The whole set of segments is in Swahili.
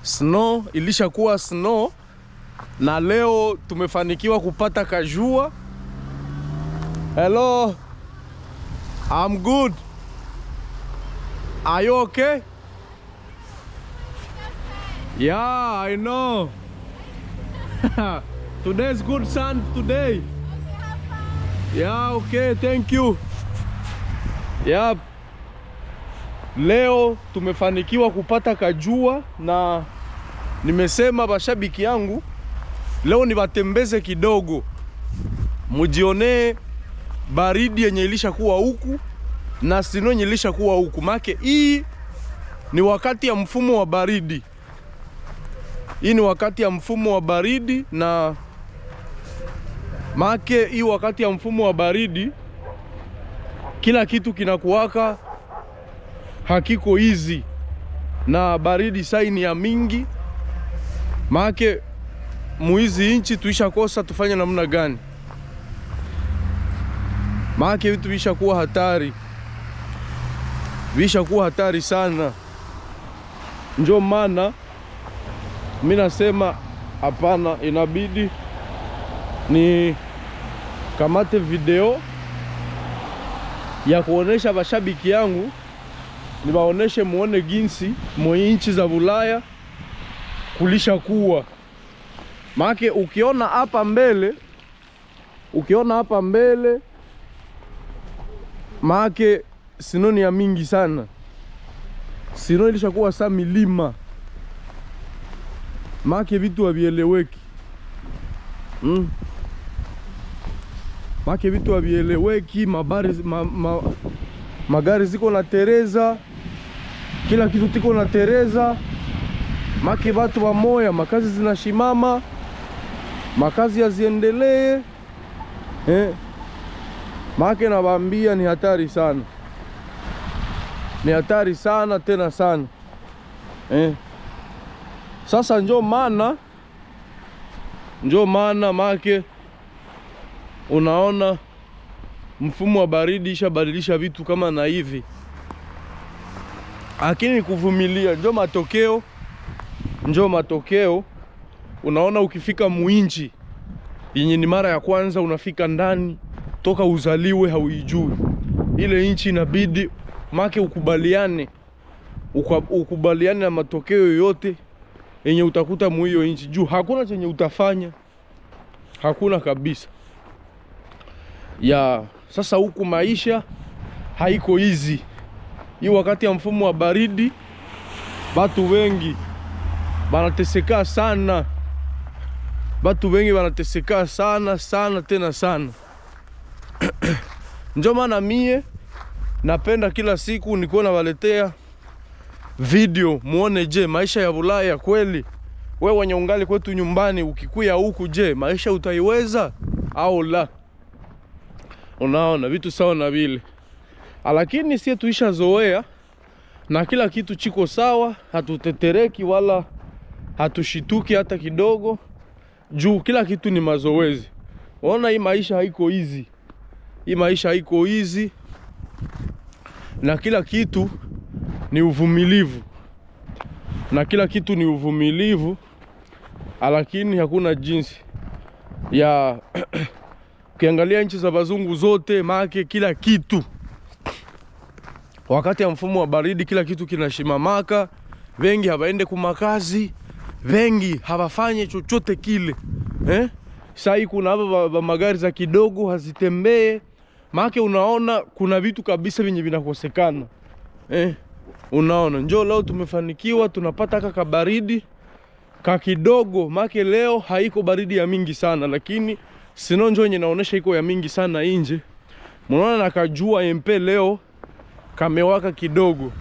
Snow ilishakuwa snow, na leo tumefanikiwa kupata kajua. Hello, I'm good. Are you okay? Yeah, I know. Today's good sun today. Yeah, okay, thank you. Yeah. Leo tumefanikiwa kupata kajua, na nimesema bashabiki yangu leo nibatembeze kidogo, mujione baridi yenye ilishakuwa huku na sino yenye ilishakuwa huku. Make hii ni wakati ya mfumo wa baridi. Hii ni wakati ya mfumo wa baridi, na make hii wakati ya mfumo wa baridi kila kitu kinakuwaka hakiko easy, na baridi saini ya mingi. Make muizi inchi tuisha kosa tufanye namna gani? Make vitu vishakuwa hatari, vishakuwa hatari sana. Njo maana mimi nasema hapana, inabidi ni kamate video ya kuonesha bashabiki yangu, nibaoneshe muone ginsi mwe inchi za Ulaya kulisha kuwa. Make ukiona hapa mbele, make sino ni ya mingi sana. Sino ilishakuwa saa milima. Make vitu havieleweki. Make vitu havieleweki, magari ziko na tereza, kila kitu tiko na tereza. Make watu wa moya, makazi zinashimama, makazi yaziendelee. Make nabambia ni hatari sana. Ni hatari sana tena sana. Sasa njo maana make unaona mfumo wa baridi ishabadilisha vitu kama na hivi. Lakini kuvumilia njo matokeo. Unaona ukifika muinchi yenye ni mara ya kwanza unafika ndani, toka uzaliwe hauijui ile inchi, inabidi make ukubaliane na matokeo yoyote yenye utakuta muhiyo inchi. Juu hakuna chenye utafanya, hakuna kabisa. Ya sasa huku maisha haiko easy. Hii wakati ya mfumo wa baridi batu wengi banateseka sana. Batu wengi banateseka sana tena sana. Ndio maana mie napenda kila siku nikuwa nawaletea video muone, je, maisha ya Ulaya kweli wewe wenye ungali kwetu nyumbani ukikuya huku, je, maisha utaiweza au la? Unaona vitu sawa na vile. Lakini sisi tuisha zoea na kila kitu chiko sawa, hatutetereki wala hatushituki hata kidogo, juu kila kitu ni mazoezi. Unaona hii maisha haiko easy. Hii maisha haiko easy, na kila kitu ni uvumilivu. Lakini hakuna jinsi ya ukiangalia nchi za bazungu zote, make kila kitu wakati ya mfumo wa baridi kila kitu kinashimamaka. Wengi hawaende kumakazi, wengi hawafanye chochote kile. Sai kuna hapa magari za kidogo hazitembee. Make unaona kuna vitu kabisa vinye vinakosekana. Unaona njoo leo tumefanikiwa, tunapata kaka baridi ka kidogo. Make leo haiko baridi ya mingi sana, lakini sino njoo yenye naonesha iko ya mingi sana nje. Munaona na kajua MP leo kamewaka kidogo.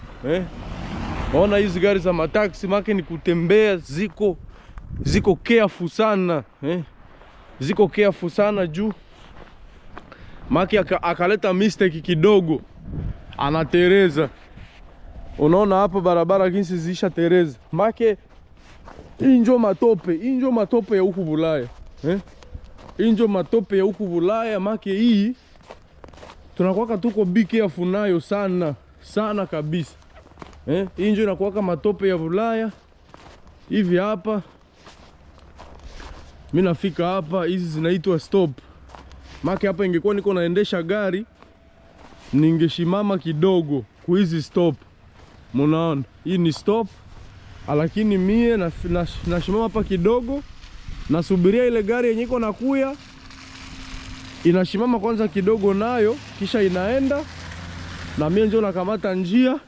Unaona hizi gari za mataxi, make ni kutembea ziko careful sana. Ziko careful sana juu make akaleta mistake kidogo anatereza. Unaona hapo barabara jinsi zisha tereza. Make hii njo matope ya huku Ulaya. Hii njo matope ya huku Ulaya. Make hii tunakuwaka tuko be careful nayo sana kabisa. Hii njo inakuwaka matope ya Ulaya. hivi hapa. Mimi nafika hapa, hizi zinaitwa stop. Maki hapa ingekuwa niko naendesha gari, ningeshimama kidogo kwa hizi stop. Munaona, hii ni stop. Lakini mie nashimama hapa kidogo, nasubiria ile gari yenye iko nakuya inashimama kwanza kidogo nayo, kisha inaenda na mie ndio nakamata njia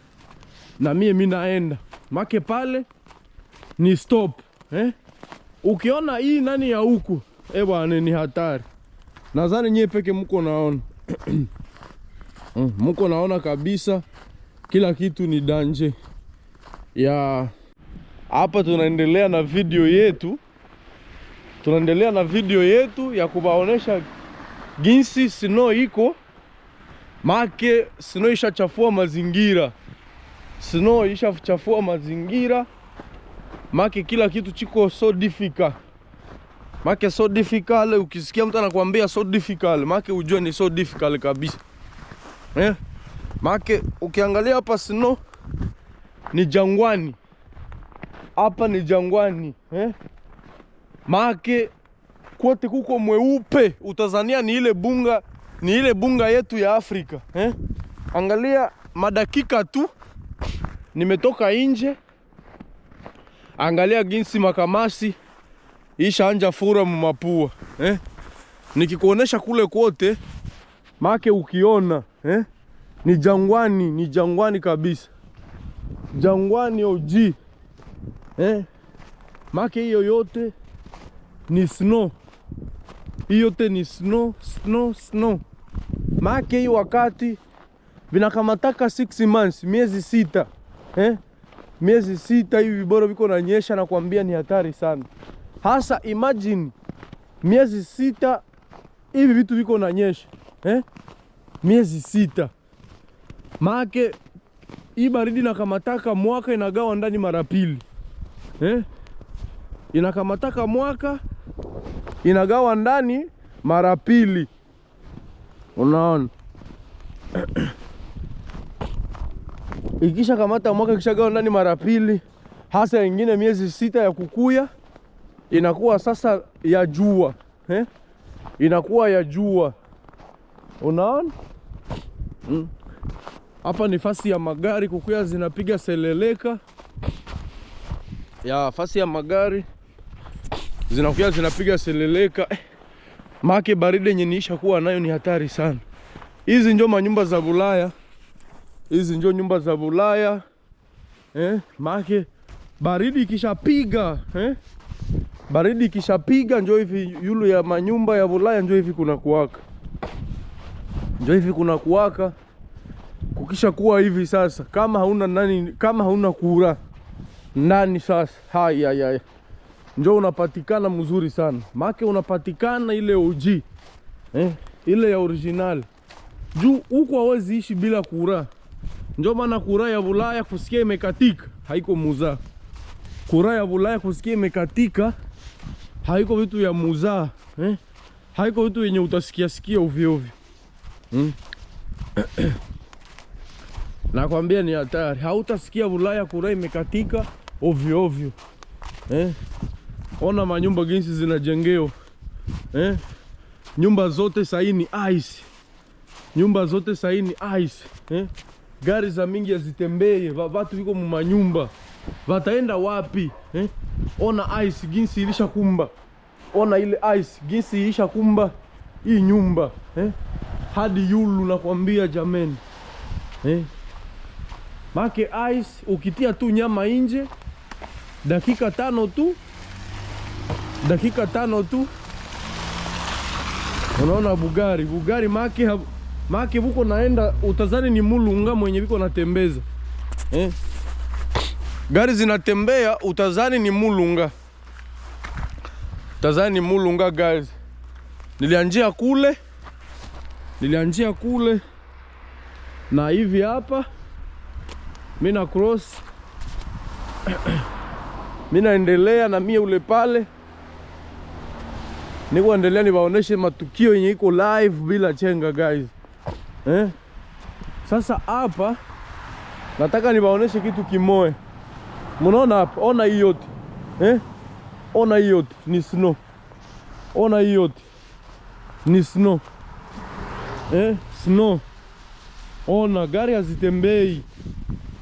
na mimi naenda. Make pale ni stop. Ukiona hii nani ya huku, bwana ni hatari. Nadhani nyie peke mko naona. Mko naona kabisa kila kitu ni danger. Ya hapa tunaendelea na video yetu. Tunaendelea na video yetu ya kubaonesha jinsi snow iko. Make snow ishachafua mazingira. Snow ishachafua mazingira. Make kila kitu chiko so difficult. Make so difficult, ukisikia mtu anakuambia so difficult, make ujue ni so difficult kabisa. Make ukiangalia hapa snow ni jangwani. Hapa ni jangwani. Make kote kuko mweupe, utazania ni ile bunga yetu ya Afrika. Angalia madakika tu nimetoka nje. Angalia jinsi makamasi ishaanja fura mumapua. Nikikuonesha kule kote, make ukiona ni jangwani kabisa. Jangwani OG. Make hiyo yote ni snow. Hiyo yote ni snow. Make hii wakati vinakamataka 6 months, miezi 6. Miezi 6 hivi bora viko na nyesha, na kuambia ni hatari sana. Hasa imagine miezi 6 hivi vitu viko na nyesha. Miezi 6. Make hii baridi nakamataka mwaka inagawa ndani mara pili. Inakamataka mwaka inagawa ndani mara pili. Unaona? Ikisha kamata mwaka kisha gawa ndani mara pili, hasa ingine miezi 6 ya kukuya inakuwa sasa ya jua. Inakuwa ya jua. Unaona? Hapa ni fasi ya magari kukuya zinapiga seleleka. Ya fasi ya magari zinakuya zinapiga seleleka. Make baridi yenye niisha kuwa nayo ni hatari sana. Hizi ndio manyumba za Bulaya. Hizi ndio nyumba za Bulaya. Make baridi ikishapiga, baridi ikishapiga ndio hivi yulu ya manyumba ya Bulaya ndio hivi kuna kuwaka. Ndio hivi kuna kuwaka. Kukisha kuwa hivi sasa, kama hauna kura ndani sasa, haya ndio unapatikana mzuri sana. Make unapatikana ile OG. Ile ya original. Juu huko hawezi ishi bila kura. Ndio maana kura ya Bulaya kusikia imekatika haiko muza. Kura ya Bulaya kusikia imekatika haiko vitu ya muza. Haiko vitu yenye utasikia ovyo ovyo. Nakwambia ni hatari. Hautasikia Bulaya kura imekatika ovyo ovyo. Ona manyumba jinsi zinajengeo. Nyumba zote sahi ni ice. Nyumba zote sahi ni ice. Gari za mingi yazitembeye, watu wiko mu manyumba. Wataenda wapi? Ona ice jinsi ilisha kumba. Ona ile ice jinsi ilisha kumba hii nyumba. Hadi yulu nakwambia jameni. Make ice ukitia tu nyama nje dakika 5 tu. Dakika 5 tu. Unaona Bugari make buko naenda utazani ni mulunga mwenye biko natembeza. Gari zinatembea utazani ni mulunga. Utazani ni mulunga guys. Nilianjia kule na hivi hapa mina cross. Mina endelea na mie ule pale. Niko endelea niwaoneshe matukio yenye iko live bila chenga guys. Sasa hapa nataka niwaoneshe kitu kimoja. Mnaona hapa, ona hii yote. Ona hii yote ni snow. Ona hii yote ni snow. Snow. Ona gari hazitembei.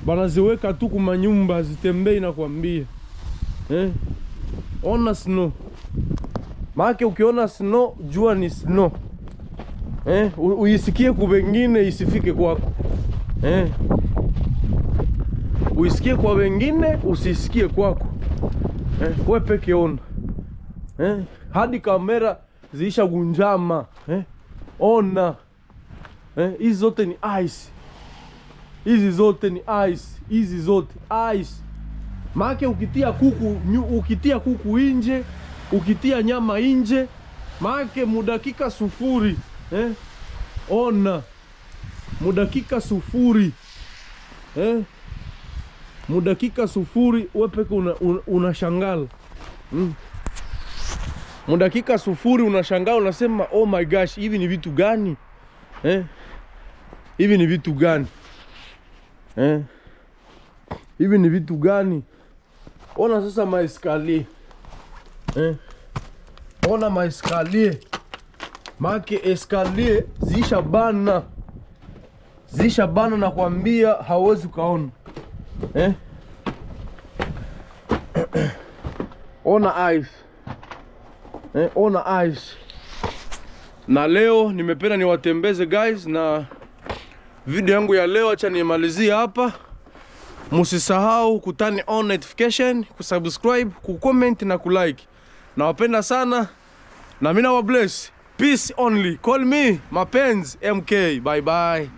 Banaziweka tu kuma nyumba, hazitembei nakwambia. Ona snow. Maana ukiona snow jua ni snow. Uisikie kwa wengine isifike kwako. Uisikie kwa wengine usisikie kwako. Wewe peke ona. Hadi kamera ziisha gunjama. Ona. Hizi zote ni ice. Hizi zote ni ice. Hizi zote ice. Maana ukitia kuku nje, ukitia nyama nje, maana mudakika 0. Ona. Mudakika 0. Mudakika 0 wewe peke unashangala. Mudakika 0 unashangala, unasema oh my gosh, hivi ni vitu gani? Hivi ni vitu gani? Hivi ni vitu gani? Ona sasa maeskalier. Ona maeskalier. Make eskalier zisha bana. Zisha bana na kuambia hawezi kaona. Ona ice. Ona ice. Na leo nimependa niwatembeze guys, na video yangu ya leo acha nimalizie hapa. Musisahau kutani on notification, kusubscribe, kucomment na kulike. Nawapenda sana na mimi na wa bless. Peace only. Call me Mapenzi MK. Bye bye.